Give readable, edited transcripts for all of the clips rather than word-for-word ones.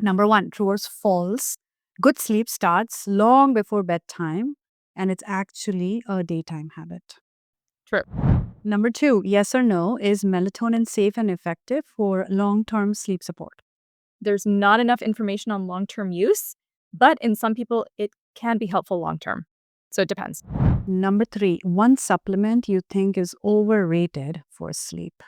Number one, true or false. Good sleep starts long before bedtime, and it's actually a daytime habit. True. Number two, yes or no, is melatonin safe and effective for long-term sleep support? There's not enough information on long-term use, but in some people, it can be helpful long-term. So it depends. Number three, one supplement you think is overrated for sleep?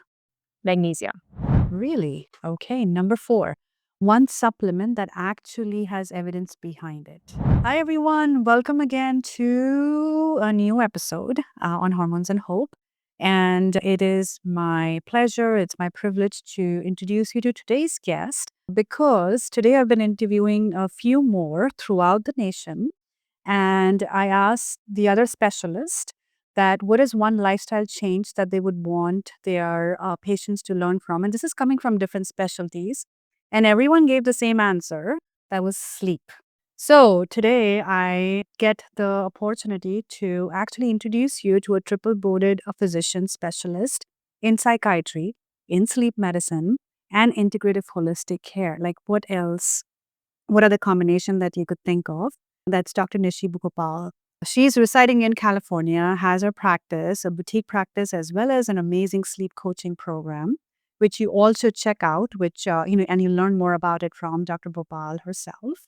Magnesium. Really? Okay. Number four, one supplement that actually has evidence behind it. Hi, everyone. Welcome again to a new episode on Hormones and Hope. And it is my pleasure, it's my privilege to introduce you to today's guest because today I've been interviewing a few more throughout the nation. And I asked the other specialist that what is one lifestyle change that they would want their patients to learn from. And this is coming from different specialties. And everyone gave the same answer, that was sleep. So today I get the opportunity to actually introduce you to a triple boarded physician specialist in psychiatry, in sleep medicine, and integrative holistic care. Like what else? What are the combination that you could think of? That's Dr. Nishi Bhopal. She's residing in California, has her practice, a boutique practice, as well as an amazing sleep coaching program, which you all should check out, which, and you learn more about it from Dr. Bhopal herself.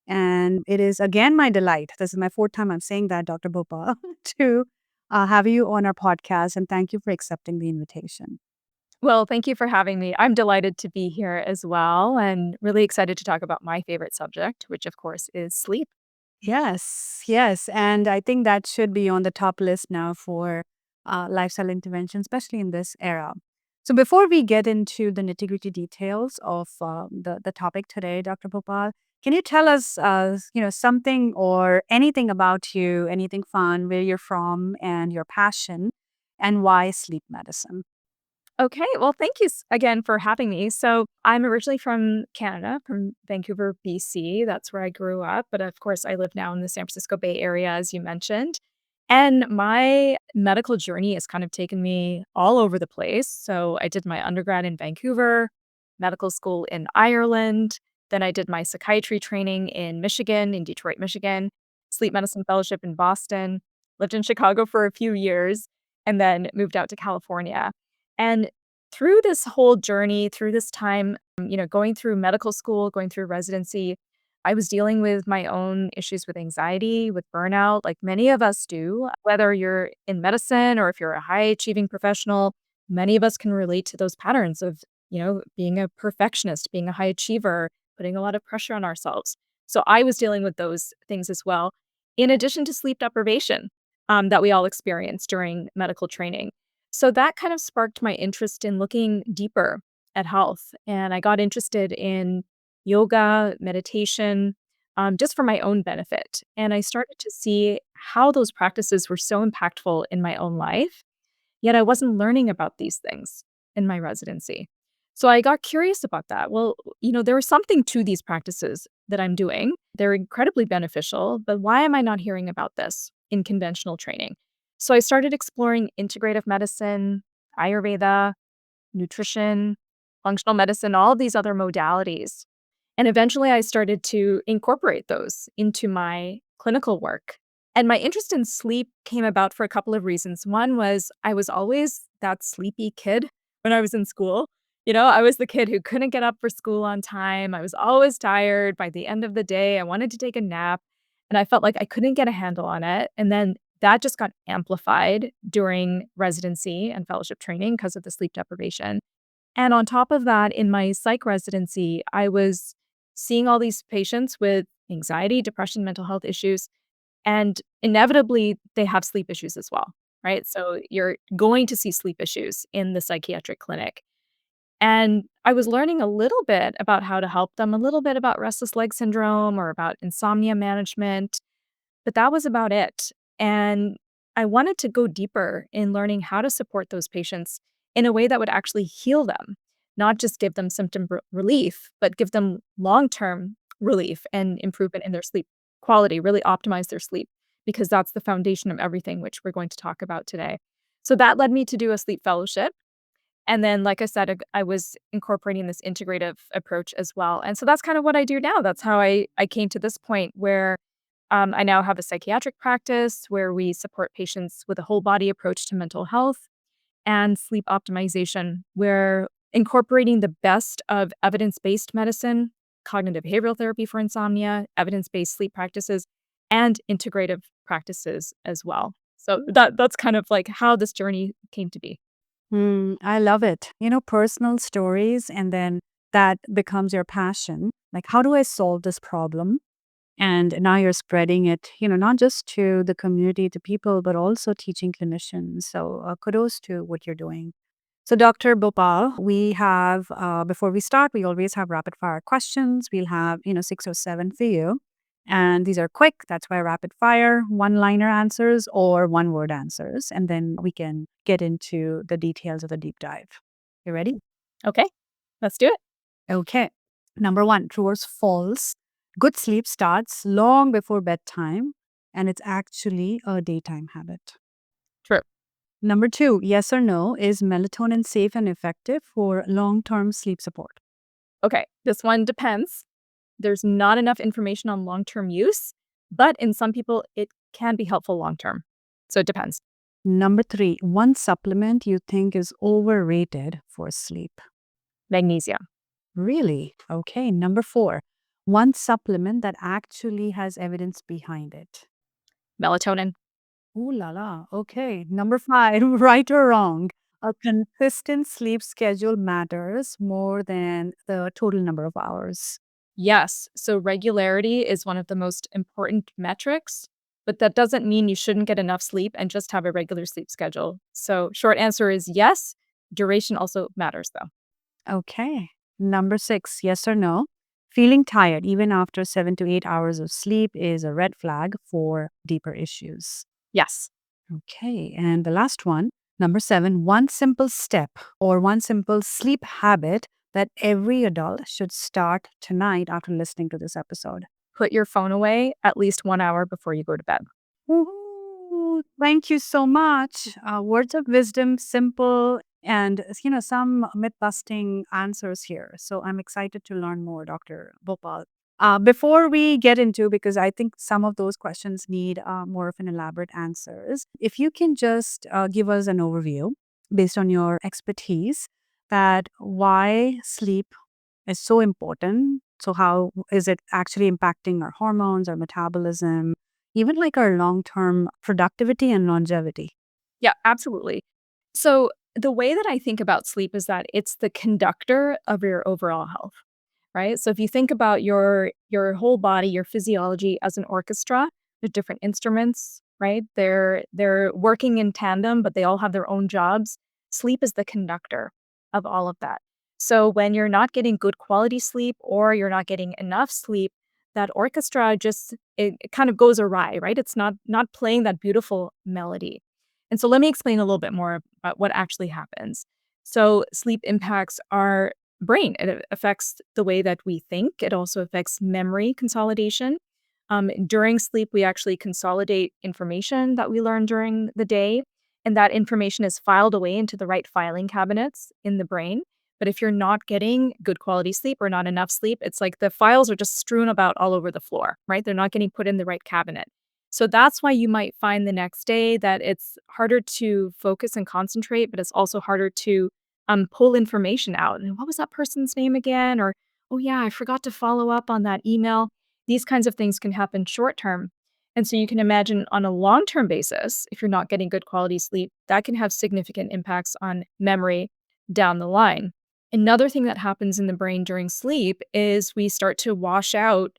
And it is again my delight. This is my fourth time I'm saying that, Dr. Bhopal, to have you on our podcast. And thank you for accepting the invitation. Well, thank you for having me. I'm delighted to be here as well and really excited to talk about my favorite subject, which of course is sleep. Yes, yes. And I think that should be on the top list now for lifestyle intervention, especially in this era. So before we get into the nitty-gritty details of the topic today, Dr. Bhopal, can you tell us, something or anything about you, anything fun, where you're from, and your passion, and why sleep medicine? Okay, well, thank you again for having me. So, I'm originally from Canada, from Vancouver, BC. That's where I grew up. But of course, I live now in the San Francisco Bay Area, as you mentioned. And my medical journey has kind of taken me all over the place. So, I did my undergrad in Vancouver, medical school in Ireland. Then I did my psychiatry training in Michigan, in Detroit, Michigan, sleep medicine fellowship in Boston, lived in Chicago for a few years, and then moved out to California. And through this whole journey, through this time, going through medical school, going through residency, I was dealing with my own issues with anxiety, with burnout, like many of us do. Whether you're in medicine or if you're a high achieving professional, many of us can relate to those patterns of, being a perfectionist, being a high achiever, putting a lot of pressure on ourselves. So I was dealing with those things as well, in addition to sleep deprivation that we all experience during medical training. So that kind of sparked my interest in looking deeper at health. And I got interested in yoga, meditation, just for my own benefit. And I started to see how those practices were so impactful in my own life, yet I wasn't learning about these things in my residency. So I got curious about that. Well, there was something to these practices that I'm doing. They're incredibly beneficial, but why am I not hearing about this in conventional training? So I started exploring integrative medicine, Ayurveda, nutrition, functional medicine, all of these other modalities. And eventually I started to incorporate those into my clinical work. And my interest in sleep came about for a couple of reasons. One was I was always that sleepy kid when I was in school. I was the kid who couldn't get up for school on time. I was always tired by the end of the day. I wanted to take a nap and I felt like I couldn't get a handle on it. And then that just got amplified during residency and fellowship training because of the sleep deprivation. And on top of that, in my psych residency, I was seeing all these patients with anxiety, depression, mental health issues, and inevitably they have sleep issues as well, right? So you're going to see sleep issues in the psychiatric clinic. And I was learning a little bit about how to help them, a little bit about restless leg syndrome or about insomnia management, but that was about it. And I wanted to go deeper in learning how to support those patients in a way that would actually heal them, not just give them symptom relief, but give them long term relief and improvement in their sleep quality, really optimize their sleep, because that's the foundation of everything, which we're going to talk about today. So that led me to do a sleep fellowship. And then, like I said, I was incorporating this integrative approach as well. And so that's kind of what I do now. That's how I came to this point where I now have a psychiatric practice where we support patients with a whole body approach to mental health and sleep optimization. We're incorporating the best of evidence-based medicine, cognitive behavioral therapy for insomnia, evidence-based sleep practices, and integrative practices as well. So that's kind of like how this journey came to be. I love it. Personal stories, and then that becomes your passion. Like, how do I solve this problem? And now you're spreading it, not just to the community, to people, but also teaching clinicians. So kudos to what you're doing. So, Dr. Bhopal, we have, before we start, we always have rapid fire questions. We'll have, 6 or 7 for you. And these are quick. That's why rapid fire, one liner answers or one word answers. And then we can get into the details of the deep dive. You ready? Okay, let's do it. Okay. Number one, true or false. Good sleep starts long before bedtime, and it's actually a daytime habit. True. Number two, yes or no, is melatonin safe and effective for long term sleep support? Okay, this one depends. There's not enough information on long-term use, but in some people, it can be helpful long-term. So it depends. Number three, one supplement you think is overrated for sleep? Magnesium, Really? Okay. Number four, one supplement that actually has evidence behind it? melatonin. Ooh la la. Okay. Number five, right or wrong? A consistent sleep schedule matters more than the total number of hours. Yes, so regularity is one of the most important metrics, but that doesn't mean you shouldn't get enough sleep and just have a regular sleep schedule. So short answer is yes. Duration also matters though. Okay. Number six, yes or no? Feeling tired even after 7 to 8 hours of sleep is a red flag for deeper issues. Yes. Okay. And the last one, number seven, one simple step or one simple sleep habit that every adult should start tonight after listening to this episode. Put your phone away at least 1 hour before you go to bed. Woohoo! Thank you so much. Words of wisdom, simple, and some myth busting answers here. So I'm excited to learn more, Dr. Bhopal. Before we get into, because I think some of those questions need more of an elaborate answers, if you can just give us an overview based on your expertise that why sleep is so important. So, how is it actually impacting our hormones, our metabolism, even like our long term productivity and longevity? Yeah, absolutely. So the way that I think about sleep is that it's the conductor of your overall health, right? So if you think about your whole body, your physiology as an orchestra, there's different instruments, right? They're working in tandem, but they all have their own jobs. Sleep is the conductor of all of that. So when you're not getting good quality sleep or you're not getting enough sleep, that orchestra just it kind of goes awry, right? It's not playing that beautiful melody. And so let me explain a little bit more about what actually happens. So sleep impacts our brain. It affects the way that we think. It also affects memory consolidation. During sleep, we actually consolidate information that we learn during the day, and that information is filed away into the right filing cabinets in the brain. But if you're not getting good quality sleep or not enough sleep, it's like the files are just strewn about all over the floor, right? They're not getting put in the right cabinet. So that's why you might find the next day that it's harder to focus and concentrate, but it's also harder to pull information out. And what was that person's name again? Or, oh, yeah, I forgot to follow up on that email. These kinds of things can happen short term. And so you can imagine on a long term basis, if you're not getting good quality sleep, that can have significant impacts on memory down the line. Another thing that happens in the brain during sleep is we start to wash out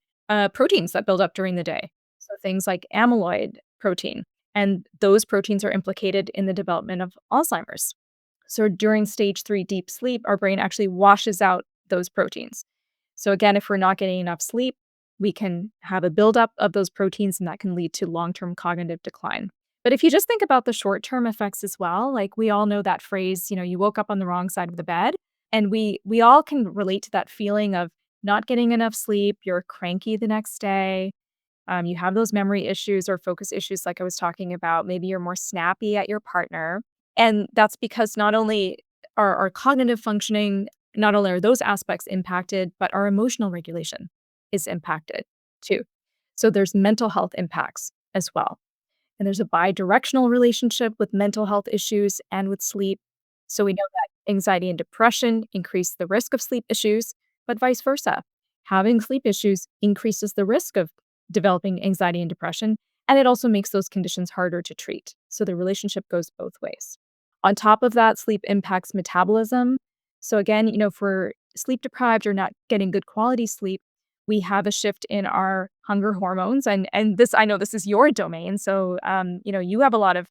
proteins that build up during the day. So things like amyloid protein, and those proteins are implicated in the development of Alzheimer's. So during stage 3 deep sleep, our brain actually washes out those proteins. So again, if we're not getting enough sleep, we can have a buildup of those proteins and that can lead to long-term cognitive decline. But if you just think about the short-term effects as well, like we all know that phrase, you woke up on the wrong side of the bed, and we all can relate to that feeling of not getting enough sleep, you're cranky the next day, you have those memory issues or focus issues, like I was talking about. Maybe you're more snappy at your partner. And that's because not only our cognitive functioning, not only are those aspects impacted, but our emotional regulation is impacted too. So there's mental health impacts as well. And there's a bi-directional relationship with mental health issues and with sleep. So we know that anxiety and depression increase the risk of sleep issues, but vice versa. Having sleep issues increases the risk of developing anxiety and depression, and it also makes those conditions harder to treat. So the relationship goes both ways. On top of that, sleep impacts metabolism. So again, if we're sleep deprived or not getting good quality sleep, we have a shift in our hunger hormones, and this, I know this is your domain, so you have a lot of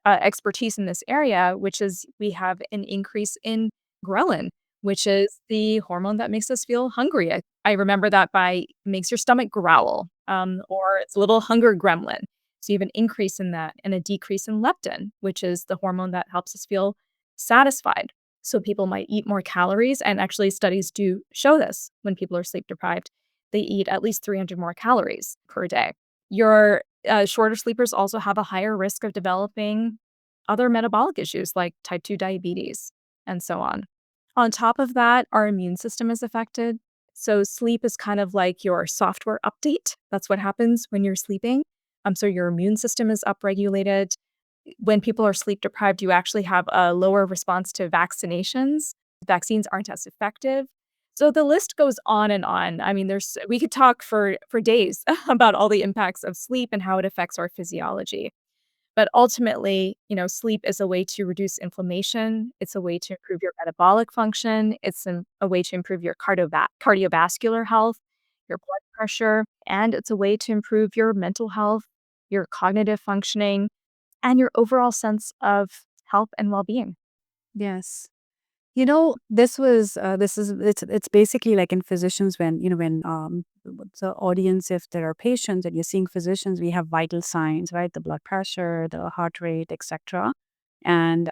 expertise in this area, which is we have an increase in ghrelin, which is the hormone that makes us feel hungry. I remember that by makes your stomach growl, or it's a little hunger gremlin. So you have an increase in that and a decrease in leptin, which is the hormone that helps us feel satisfied. So people might eat more calories, and actually studies do show this when people are sleep deprived. They eat at least 300 more calories per day. Your shorter sleepers also have a higher risk of developing other metabolic issues like type 2 diabetes and so on. On top of that, our immune system is affected. So sleep is kind of like your software update. That's what happens when you're sleeping. So your immune system is upregulated. When people are sleep deprived, you actually have a lower response to vaccinations. Vaccines aren't as effective. So the list goes on and on. I mean, we could talk for days about all the impacts of sleep and how it affects our physiology. But ultimately, sleep is a way to reduce inflammation. It's a way to improve your metabolic function. It's a way to improve your cardiovascular health, your blood pressure, and it's a way to improve your mental health, your cognitive functioning, and your overall sense of health and well-being. Yes. It's basically like in physicians when, the audience, if there are patients and you're seeing physicians, we have vital signs, right? The blood pressure, the heart rate, etc. And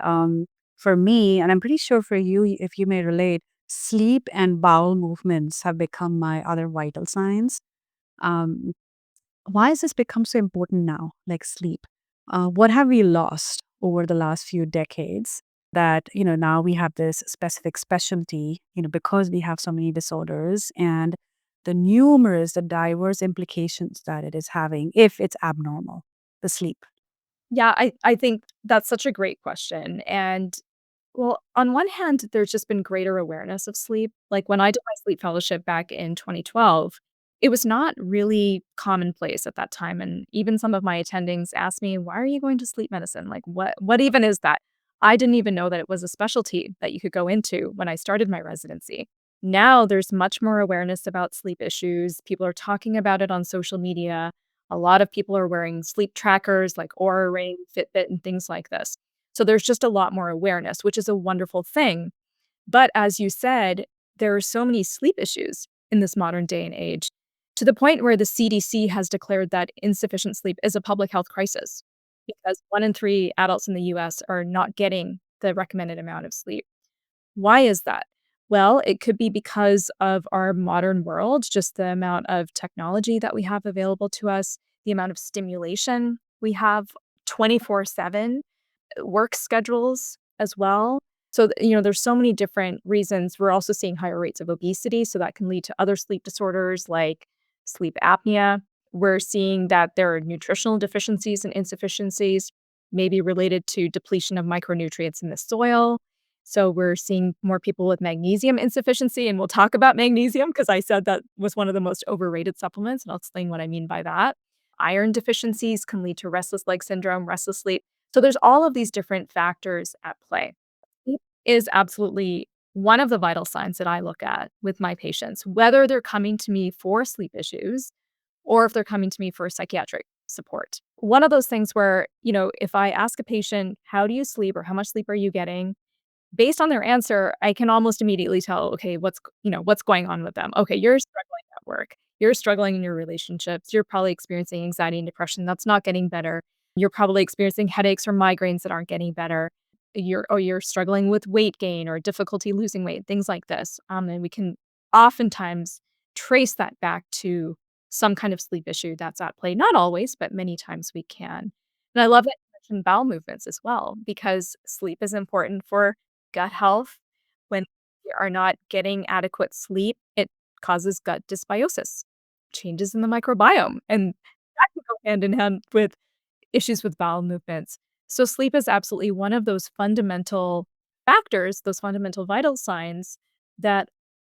for me, and I'm pretty sure for you, if you may relate, sleep and bowel movements have become my other vital signs. Um, why has this become so important now, like sleep? What have we lost over the last few decades that, now we have this specific specialty, because we have so many disorders and the diverse implications that it is having if it's abnormal, the sleep? Yeah, I think that's such a great question. And well, on one hand, there's just been greater awareness of sleep. Like when I did my sleep fellowship back in 2012, it was not really commonplace at that time. And even some of my attendings asked me, "Why are you going to sleep medicine? Like what even is that?" I didn't even know that it was a specialty that you could go into when I started my residency. Now there's much more awareness about sleep issues. People are talking about it on social media. A lot of people are wearing sleep trackers like Aura Ring, Fitbit, and things like this. So there's just a lot more awareness, which is a wonderful thing. But as you said, there are so many sleep issues in this modern day and age, to the point where the CDC has declared that insufficient sleep is a public health crisis because 1 in 3 adults in the US are not getting the recommended amount of sleep. Why is that? Well, it could be because of our modern world, just the amount of technology that we have available to us, the amount of stimulation we have 24/7, work schedules as well. So, there's so many different reasons. We're also seeing higher rates of obesity, so that can lead to other sleep disorders like sleep apnea. We're seeing that there are nutritional deficiencies and insufficiencies, maybe related to depletion of micronutrients in the soil. So we're seeing more people with magnesium insufficiency, and we'll talk about magnesium because I said that was one of the most overrated supplements, and I'll explain what I mean by that. Iron deficiencies can lead to restless leg syndrome, restless sleep. So there's all of these different factors at play. Sleep is absolutely one of the vital signs that I look at with my patients, whether they're coming to me for sleep issues or if they're coming to me for psychiatric support. One of those things where, if I ask a patient, how do you sleep or how much sleep are you getting? Based on their answer, I can almost immediately tell, okay, what's going on with them. Okay, you're struggling at work. You're struggling in your relationships. You're probably experiencing anxiety and depression that's not getting better. You're probably experiencing headaches or migraines that aren't getting better. You're struggling with weight gain or difficulty losing weight, things like this. And we can oftentimes trace that back to some kind of sleep issue that's at play. Not always, but many times we can. And I love that you mentioned bowel movements as well, because sleep is important for gut health, When we are not getting adequate sleep, it causes gut dysbiosis, changes in the microbiome, and that can go hand in hand with issues with bowel movements. So sleep is absolutely one of those fundamental factors, those fundamental vital signs that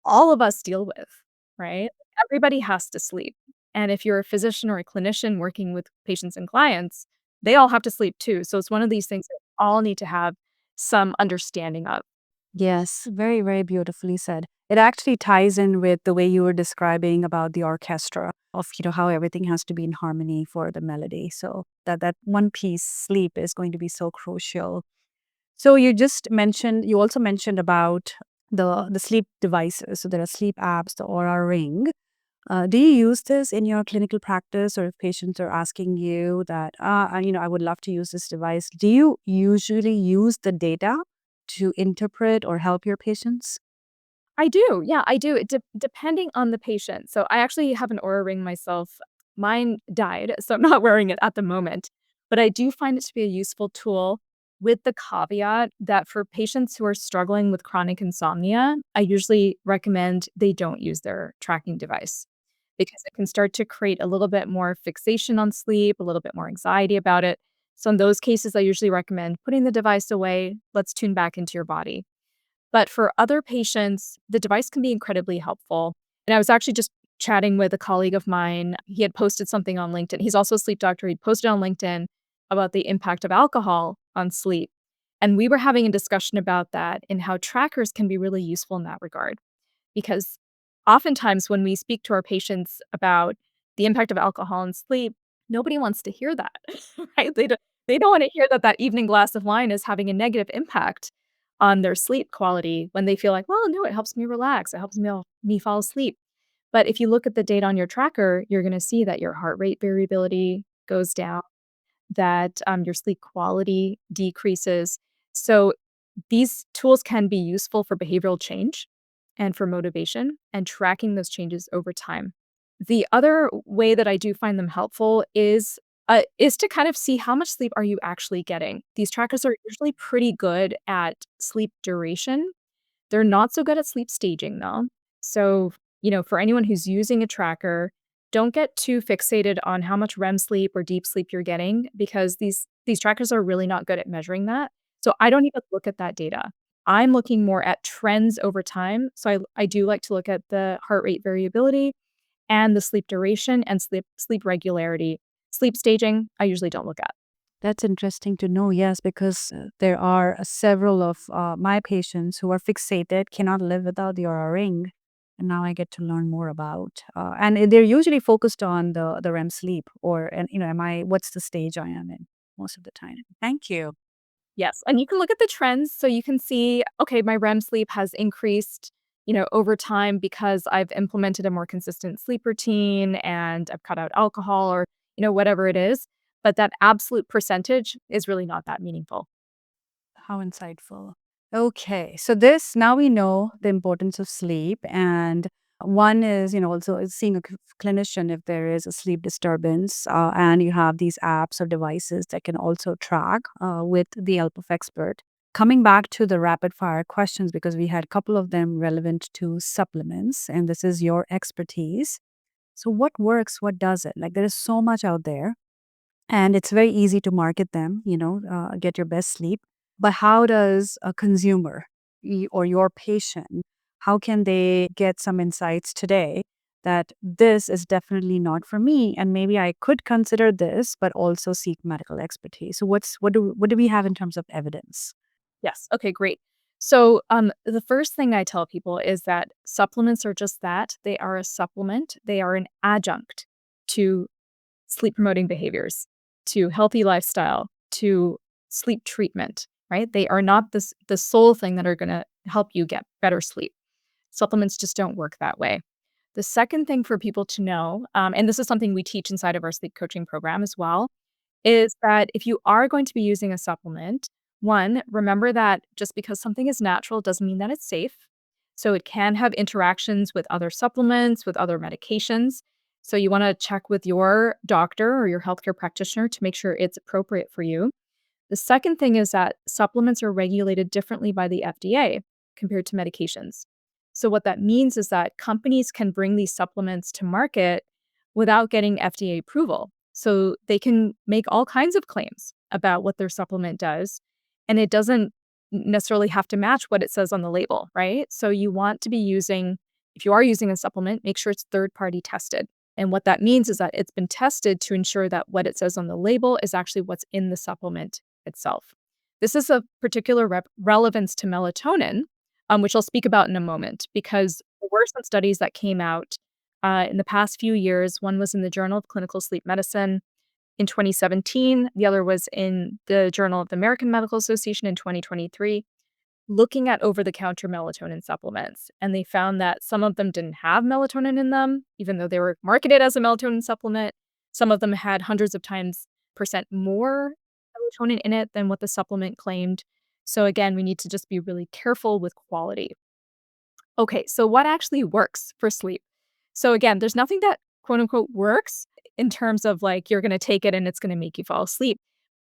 all of us deal with, right? Everybody has to sleep. And if you're a physician or a clinician working with patients and clients, they all have to sleep too. So it's one of these things that all need to have some understanding of. Yes, very, very beautifully said. It actually ties in with the way you were describing about the orchestra of, how everything has to be in harmony for the melody. So that one piece, sleep, is going to be so crucial. So you also mentioned about the sleep devices. So there are sleep apps, the Aura Ring. Do you use this in your clinical practice, or if patients are asking you that, I would love to use this device, do you usually use the data to interpret or help your patients? I do. Yeah, I do. Depending on the patient. So I actually have an Aura Ring myself. Mine died, so I'm not wearing it at the moment. But I do find it to be a useful tool with the caveat that for patients who are struggling with chronic insomnia, I usually recommend they don't use their tracking device because it can start to create a little bit more fixation on sleep, a little bit more anxiety about it. So in those cases, I usually recommend putting the device away. Let's tune back into your body. But for other patients, the device can be incredibly helpful. And I was actually just chatting with a colleague of mine. He had posted something on LinkedIn. He's also a sleep doctor. He posted on LinkedIn about the impact of alcohol on sleep. And we were having a discussion about that and how trackers can be really useful in that regard. Because oftentimes when we speak to our patients about the impact of alcohol on sleep, nobody wants to hear that, right? They don't wanna hear that that evening glass of wine is having a negative impact on their sleep quality when they feel like, "Well, no, it helps me relax, it helps me fall asleep." But if you look at the data on your tracker, you're gonna see that your heart rate variability goes down, that, your sleep quality decreases. So these tools can be useful for behavioral change and for motivation and tracking those changes over time. The other way that I do find them helpful is to kind of see how much sleep are you actually getting. These trackers are usually pretty good at sleep duration. They're not so good at sleep staging, though. So, for anyone who's using a tracker, don't get too fixated on how much REM sleep or deep sleep you're getting because these trackers are really not good at measuring that. So I don't even look at that data. I'm looking more at trends over time. So I do like to look at the heart rate variability and the sleep duration and sleep regularity. Sleep staging, I usually don't look at. That's interesting to know, yes, because there are several of my patients who are fixated, cannot live without the Aura Ring. And now I get to learn more about, and they're usually focused on the REM sleep, or and what's the stage I am in most of the time. Thank you. Yes, and you can look at the trends so you can see, okay, my REM sleep has increased, over time because I've implemented a more consistent sleep routine and I've cut out alcohol or, whatever it is. But that absolute percentage is really not that meaningful. How insightful. Okay, so this now we know the importance of sleep, and one is, also is seeing a clinician if there is a sleep disturbance, and you have these apps or devices that can also track with the help of expert. Coming back to the rapid fire questions, because we had a couple of them relevant to supplements, and this is your expertise. So, what works? What does it? Like, there is so much out there and it's very easy to market them, get your best sleep. But how does a consumer or your patient, how can they get some insights today that this is definitely not for me and maybe I could consider this but also seek medical expertise? So what do we have in terms of evidence? Yes. Okay, great. So, the first thing I tell people is that supplements are just that. They are a supplement. They are an adjunct to sleep promoting behaviors, to healthy lifestyle, to sleep treatment, right? They are not the sole thing that are going to help you get better sleep. Supplements just don't work that way. The second thing for people to know, and this is something we teach inside of our sleep coaching program as well, is that if you are going to be using a supplement, one, remember that just because something is natural doesn't mean that it's safe. So it can have interactions with other supplements, with other medications. So you want to check with your doctor or your healthcare practitioner to make sure it's appropriate for you. The second thing is that supplements are regulated differently by the FDA. compared to medications. So what that means is that companies can bring these supplements to market without getting FDA approval. So they can make all kinds of claims about what their supplement does, and it doesn't necessarily have to match what it says on the label, right? So you want to be using, if you are using a supplement, make sure it's third-party tested. And what that means is that it's been tested to ensure that what it says on the label is actually what's in the supplement itself. This is of particular relevance to melatonin, which I'll speak about in a moment, because there were some studies that came out in the past few years. One was in the Journal of Clinical Sleep Medicine in 2017. The other was in the Journal of the American Medical Association in 2023, looking at over-the-counter melatonin supplements. And they found that some of them didn't have melatonin in them, even though they were marketed as a melatonin supplement. Some of them had hundreds of times percent more melatonin in it than what the supplement claimed. So again, we need to just be really careful with quality. Okay, so what actually works for sleep? So again, there's nothing that quote unquote works in terms of like you're going to take it and it's going to make you fall asleep.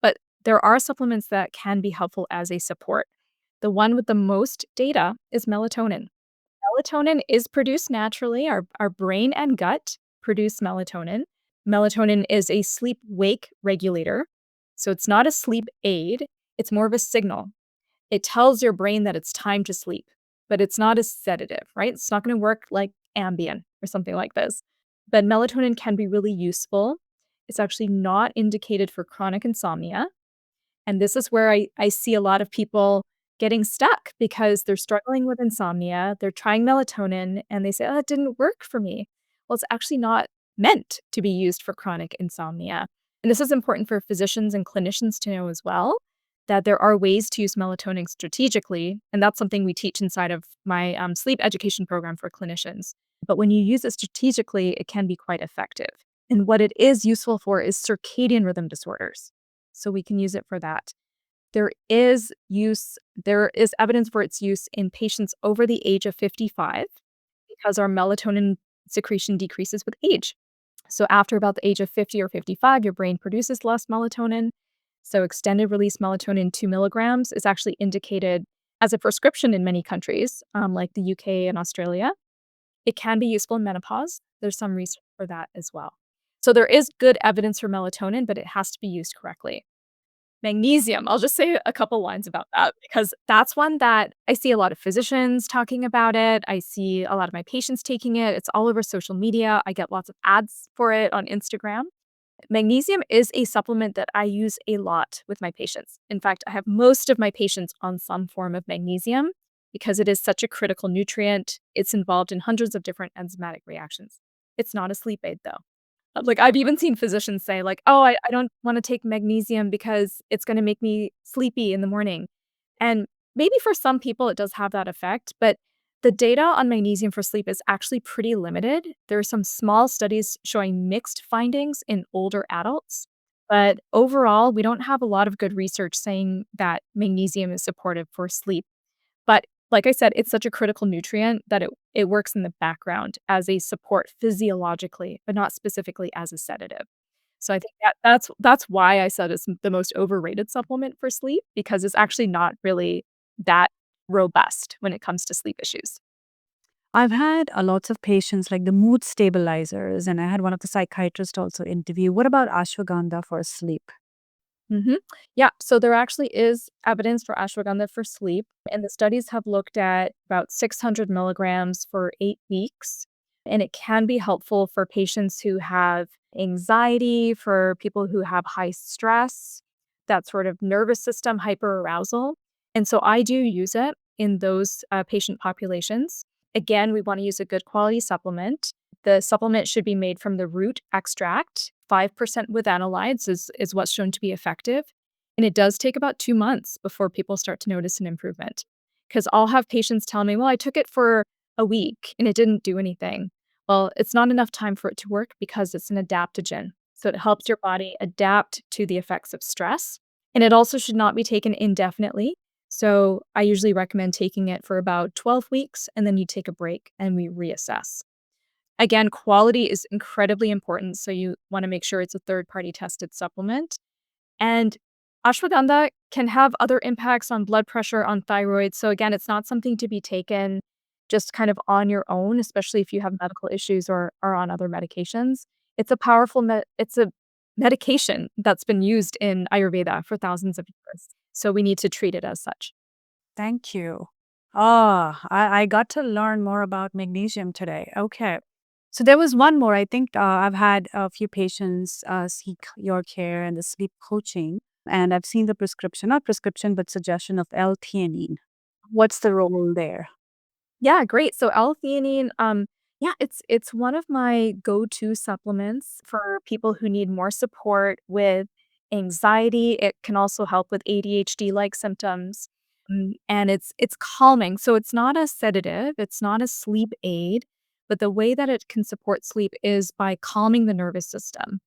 But there are supplements that can be helpful as a support. The one with the most data is melatonin. Melatonin is produced naturally. Our brain and gut produce melatonin. Melatonin is a sleep wake regulator. So it's not a sleep aid, it's more of a signal. It tells your brain that it's time to sleep, but it's not a sedative, right? It's not going to work like Ambien or something like this. But melatonin can be really useful. It's actually not indicated for chronic insomnia. And this is where I see a lot of people getting stuck because they're struggling with insomnia. They're trying melatonin and they say, oh, it didn't work for me. Well, it's actually not meant to be used for chronic insomnia. And this is important for physicians and clinicians to know as well, that there are ways to use melatonin strategically. And that's something we teach inside of my sleep education program for clinicians. But when you use it strategically, it can be quite effective. And what it is useful for is circadian rhythm disorders. So we can use it for that. There is evidence for its use in patients over the age of 55 because our melatonin secretion decreases with age. So after about the age of 50 or 55, your brain produces less melatonin. So extended release melatonin 2 milligrams is actually indicated as a prescription in many countries, like the UK and Australia. It can be useful in menopause. There's some research for that as well. So there is good evidence for melatonin, but it has to be used correctly. Magnesium, I'll just say a couple lines about that because that's one that I see a lot of physicians talking about it. I see a lot of my patients taking it. It's all over social media. I get lots of ads for it on Instagram. Magnesium is a supplement that I use a lot with my patients. In fact, I have most of my patients on some form of magnesium because it is such a critical nutrient. It's involved in hundreds of different enzymatic reactions. It's not a sleep aid, though. Like, I've even seen physicians say, like, "Oh, I don't wanna take magnesium because it's gonna make me sleepy in the morning." And maybe for some people, it does have that effect, but the data on magnesium for sleep is actually pretty limited. There are some small studies showing mixed findings in older adults, but overall, we don't have a lot of good research saying that magnesium is supportive for sleep. But like I said, it's such a critical nutrient that it works in the background as a support physiologically, but not specifically as a sedative. So I think that's why I said it's the most overrated supplement for sleep because it's actually not really that robust when it comes to sleep issues. I've had a lots of patients like the mood stabilizers, and I had one of the psychiatrists also interview. What about ashwagandha for sleep? Mhm. Yeah, so there actually is evidence for ashwagandha for sleep, and the studies have looked at about 600 milligrams for 8 weeks, and it can be helpful for patients who have anxiety, for people who have high stress, that sort of nervous system hyperarousal, and so I do use it in those, patient populations. Again, we wanna use a good quality supplement. The supplement should be made from the root extract. 5% with analytes is what's shown to be effective. And it does take about 2 months before people start to notice an improvement. Because I'll have patients tell me, well, I took it for a week and it didn't do anything. Well, it's not enough time for it to work because it's an adaptogen. So it helps your body adapt to the effects of stress. And it also should not be taken indefinitely. So I usually recommend taking it for about 12 weeks and then you take a break and we reassess. Again, quality is incredibly important, so you wanna make sure it's a third-party tested supplement, and Ashwagandha can have other impacts on blood pressure, on thyroid. So again, it's not something to be taken just kind of on your own, especially if you have medical issues or are on other medications. It's a powerful it's a medication that's been used in Ayurveda for thousands of years. So we need to treat it as such. Thank you. I got to learn more about magnesium today. Okay. So there was one more. I think I've had a few patients seek your care and the sleep coaching, and I've seen the prescription, not prescription, but suggestion of L-theanine. What's the role there? Yeah, great. So L-theanine, yeah, it's one of my go-to supplements for people who need more support with anxiety. It can also help with ADHD-like symptoms, and it's calming. So it's not a sedative, it's not a sleep aid, but the way that it can support sleep is by calming the nervous system.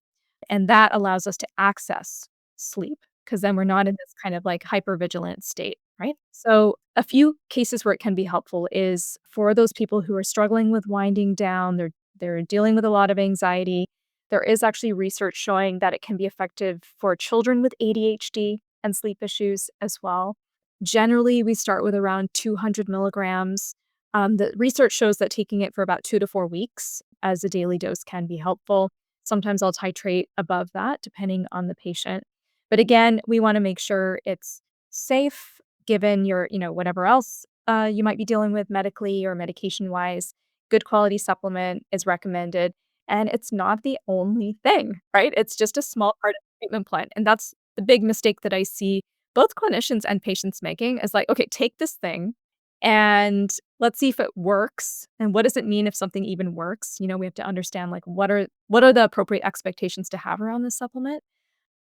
And that allows us to access sleep because then we're not in this kind of like hypervigilant state, right? So, a few cases where it can be helpful is for those people who are struggling with winding down, they're dealing with a lot of anxiety. There is actually research showing that it can be effective for children with ADHD and sleep issues as well. Generally, we start with around 200 milligrams. The research shows that taking it for about 2 to 4 weeks as a daily dose can be helpful. Sometimes I'll titrate above that depending on the patient. But again, we want to make sure it's safe given your, whatever else you might be dealing with medically or medication wise. Good quality supplement is recommended. And it's not the only thing, right? It's just a small part of the treatment plan. And that's the big mistake that I see both clinicians and patients making is like, okay, take this thing and let's see if it works, and what does it mean if something even works? We have to understand, like, what are the appropriate expectations to have around this supplement?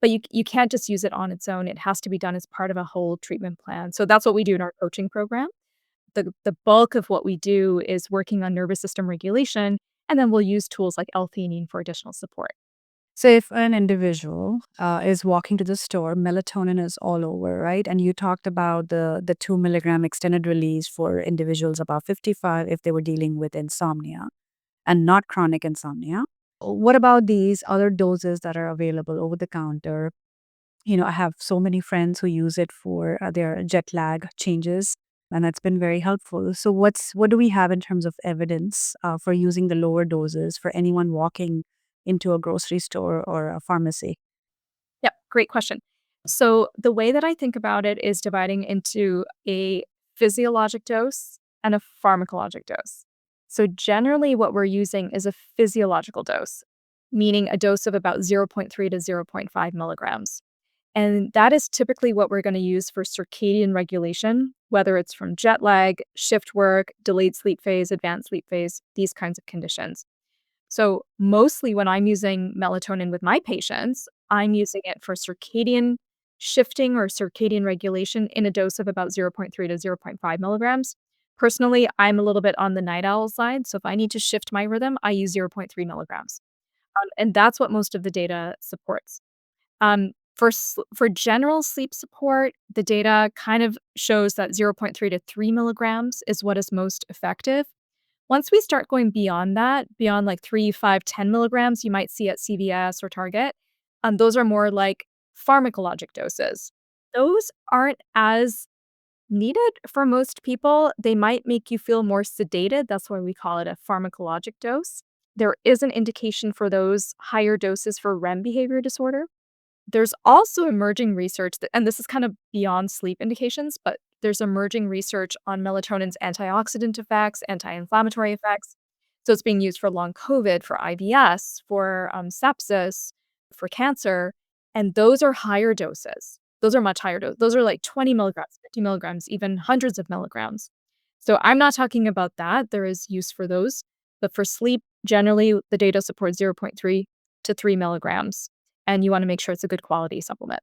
But you can't just use it on its own, it has to be done as part of a whole treatment plan. So that's what we do in our coaching program. The bulk of what we do is working on nervous system regulation, and then we'll use tools like L-theanine for additional support. So if an individual is walking to the store, melatonin is all over, right? And you talked about the 2 milligram extended release for individuals above 55 if they were dealing with insomnia and not chronic insomnia. What about these other doses that are available over the counter? I have so many friends who use it for their jet lag changes, and that's been very helpful. So, what do we have in terms of evidence for using the lower doses for anyone walking into a grocery store or a pharmacy? Yep, great question. So the way that I think about it is dividing into a physiologic dose and a pharmacologic dose. So generally what we're using is a physiological dose, meaning a dose of about zero point 0.3 to zero point 0.5 milligrams. And that is typically what we're going to use for circadian regulation, whether it's from jet lag, shift work, delayed sleep phase, advanced sleep phase, these kinds of conditions. So, mostly when I'm using melatonin with my patients, I'm using it for circadian shifting or circadian regulation in a dose of about zero point 0.3 to zero point 0.5 milligrams. Personally, I'm a little bit on the night owl side. So, if I need to shift my rhythm, I use zero point 0.3 milligrams. And that's what most of the data supports. For general sleep support, the data kind of shows that zero point 0.3 to 3 milligrams is what is most effective. Once we start going beyond that, beyond like 3, 5, 10 milligrams, you might see at CVS or Target, those are more like pharmacologic doses. Those aren't as needed for most people. They might make you feel more sedated. That's why we call it a pharmacologic dose. There is an indication for those higher doses for REM behavior disorder. There's also emerging research that, and this is kind of beyond sleep indications, but there's emerging research on melatonin's antioxidant effects, anti-inflammatory effects. So it's being used for long COVID, for IBS, for sepsis, for cancer, and those are higher doses. Those are much higher doses. Those are like 20 milligrams, 50 milligrams, even hundreds of milligrams. So I'm not talking about that. There is use for those. But for sleep, generally, the data supports zero point 0.3 to 3 milligrams and you wanna make sure it's a good quality supplement.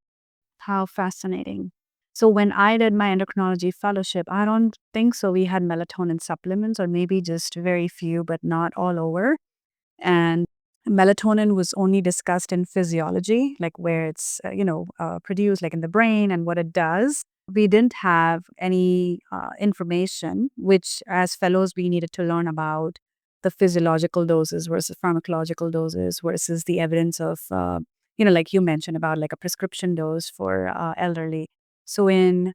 How fascinating. So, when I did my endocrinology fellowship, I don't think so. We had melatonin supplements, or maybe just very few, but not all over. And melatonin was only discussed in physiology, like where it's produced, like in the brain and what it does. We didn't have any information, which as fellows we needed to learn about the physiological doses versus pharmacological doses versus the evidence of like you mentioned about like a prescription dose for elderly. So in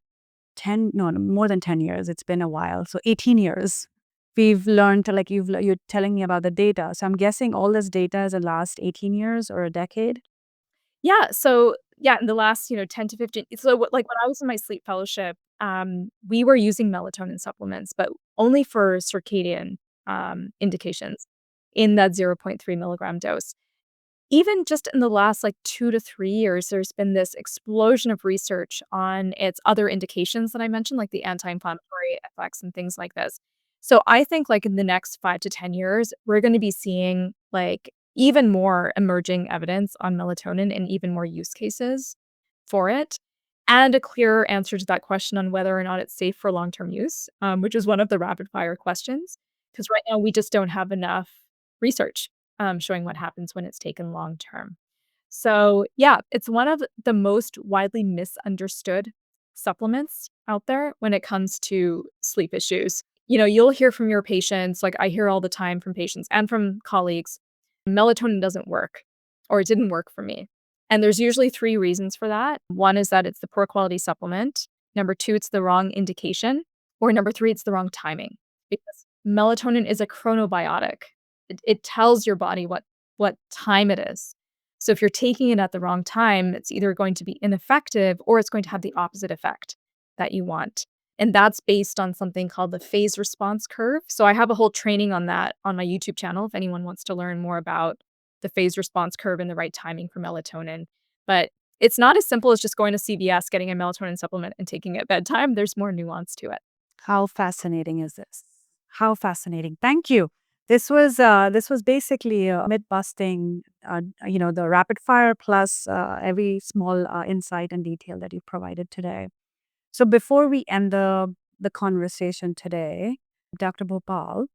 10, no, more than 10 years, it's been a while. So 18 years, we've learned to, like you're telling me about the data. So I'm guessing all this data is the last 18 years or a decade. Yeah, so yeah, in the last, 10 to 15, so when I was in my sleep fellowship, we were using melatonin supplements, but only for circadian, indications in that zero point 0.3 milligram dose. Even just in the last, like, 2 to 3 years, there's been this explosion of research on its other indications that I mentioned, like the anti-inflammatory effects and things like this. So I think, like, in the next 5 to 10 years, we're gonna be seeing, like, even more emerging evidence on melatonin and even more use cases for it, and a clearer answer to that question on whether or not it's safe for long-term use, which is one of the rapid fire questions. Because right now we just don't have enough research showing what happens when it's taken long term. So, yeah, it's one of the most widely misunderstood supplements out there when it comes to sleep issues. You'll hear from your patients, like I hear all the time from patients and from colleagues, melatonin doesn't work or it didn't work for me. And there's usually three reasons for that. One is that it's the poor quality supplement. Number two, it's the wrong indication. Or number three, it's the wrong timing. Because melatonin is a chronobiotic. It tells your body what time it is. So if you're taking it at the wrong time, it's either going to be ineffective or it's going to have the opposite effect that you want. And that's based on something called the phase response curve. So I have a whole training on that on my YouTube channel if anyone wants to learn more about the phase response curve and the right timing for melatonin. But it's not as simple as just going to CVS, getting a melatonin supplement and taking it at bedtime. There's more nuance to it. How fascinating is this? How fascinating. Thank you. This was basically a myth busting, the rapid fire plus every small insight and detail that you provided today. So before we end the conversation today, Dr. Bhopal,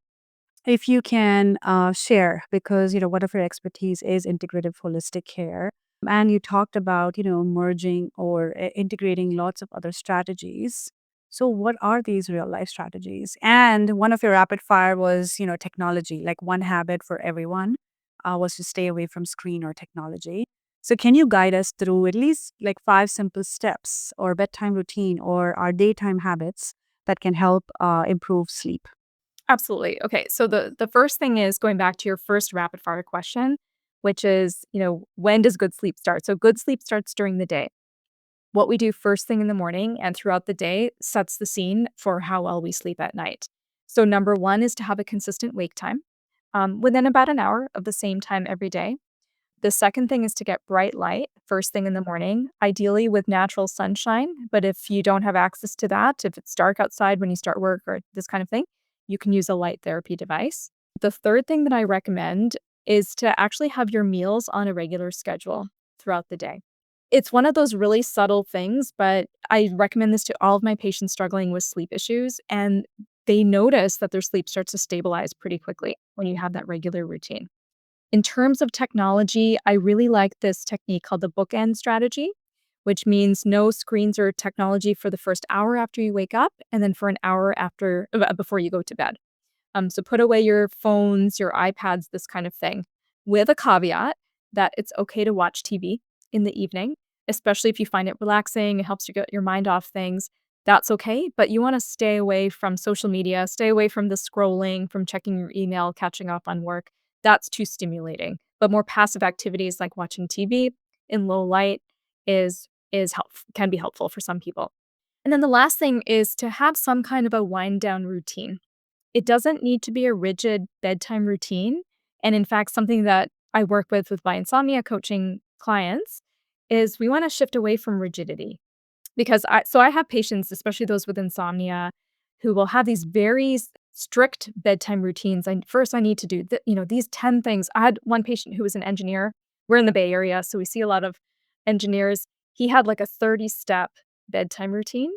if you can share, because one of your expertise is integrative holistic care, and you talked about merging or integrating lots of other strategies. So what are these real life strategies? And one of your rapid fire was technology, like one habit for everyone was to stay away from screen or technology. So can you guide us through at least like 5 simple steps or bedtime routine or our daytime habits that can help improve sleep? Absolutely. Okay, so the first thing is going back to your first rapid fire question, which is, when does good sleep start? So good sleep starts during the day. What we do first thing in the morning and throughout the day sets the scene for how well we sleep at night. So number one is to have a consistent wake time, within about an hour of the same time every day. The second thing is to get bright light first thing in the morning, ideally with natural sunshine. But if you don't have access to that, if it's dark outside when you start work or this kind of thing, you can use a light therapy device. The third thing that I recommend is to actually have your meals on a regular schedule throughout the day. It's one of those really subtle things, but I recommend this to all of my patients struggling with sleep issues. And they notice that their sleep starts to stabilize pretty quickly when you have that regular routine. In terms of technology, I really like this technique called the bookend strategy, which means no screens or technology for the first hour after you wake up, and then for an hour after before you go to bed. So put away your phones, your iPads, this kind of thing, with a caveat that it's okay to watch TV in the evening, especially if you find it relaxing, it helps you get your mind off things. That's okay, but you want to stay away from social media, stay away from the scrolling, from checking your email, catching up on work. That's too stimulating. But more passive activities like watching TV in low light is can be helpful for some people. And then the last thing is to have some kind of a wind down routine. It doesn't need to be a rigid bedtime routine. And in fact, something that I work with my insomnia coaching clients is we want to shift away from rigidity because I have patients, especially those with insomnia, who will have these very strict bedtime routines. First I need to do these 10 things. I had one patient who was an engineer. We're in the Bay Area, so we see a lot of engineers. He had like a 30-step bedtime routine,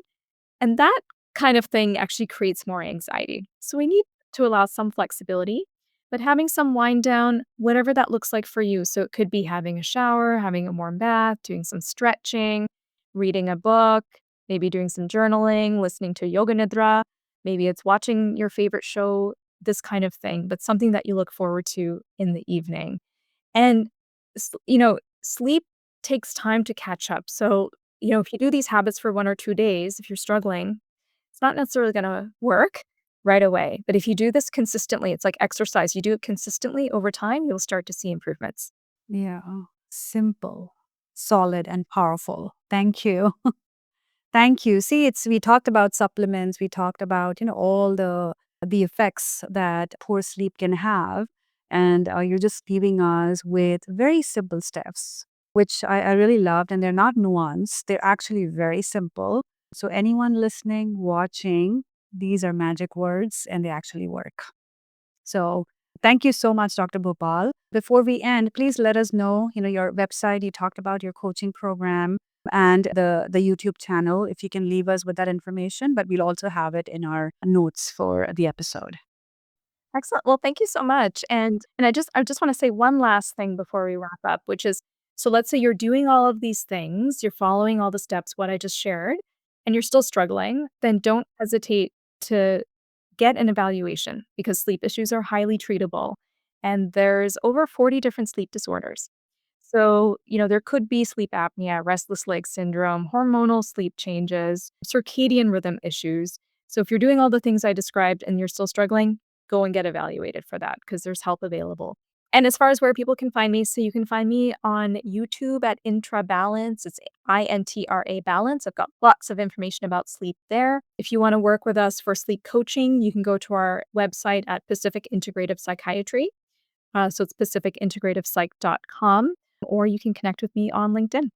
and that kind of thing actually creates more anxiety. So we need to allow some flexibility, but having some wind down, whatever that looks like for you. So it could be having a shower, having a warm bath, doing some stretching, reading a book, maybe doing some journaling, listening to yoga nidra. Maybe it's watching your favorite show, this kind of thing, but something that you look forward to in the evening. And, sleep takes time to catch up. So, if you do these habits for 1 or 2 days, if you're struggling, it's not necessarily gonna work right away. But if you do this consistently, it's like exercise. You do it consistently over time, you'll start to see improvements. Yeah. Simple, solid, and powerful. Thank you. Thank you. See, it's we talked about supplements, we talked about, all the effects that poor sleep can have. And you're just leaving us with very simple steps, which I really loved. And they're not nuanced, they're actually very simple. So, anyone listening, watching, these are magic words and they actually work. So thank you so much, Dr. Bhopal. Before we end, please let us know, your website. You talked about your coaching program and the YouTube channel. If you can leave us with that information, but we'll also have it in our notes for the episode. Excellent. Well, thank you so much. And I just want to say one last thing before we wrap up, which is, so let's say you're doing all of these things, you're following all the steps what I just shared, and you're still struggling, then don't hesitate to get an evaluation because sleep issues are highly treatable. And there's over 40 different sleep disorders. So, there could be sleep apnea, restless leg syndrome, hormonal sleep changes, circadian rhythm issues. So, if you're doing all the things I described and you're still struggling, go and get evaluated for that because there's help available. And as far as where people can find me, so you can find me on YouTube at Intra Balance. It's INTRA Balance. I've got lots of information about sleep there. If you want to work with us for sleep coaching, you can go to our website at Pacific Integrative Psychiatry. So it's pacificintegrativepsych.com, or you can connect with me on LinkedIn.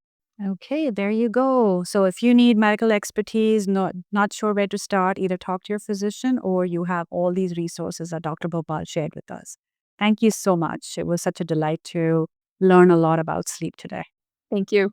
Okay, there you go. So if you need medical expertise, not sure where to start, either talk to your physician or you have all these resources that Dr. Bhopal shared with us. Thank you so much. It was such a delight to learn a lot about sleep today. Thank you.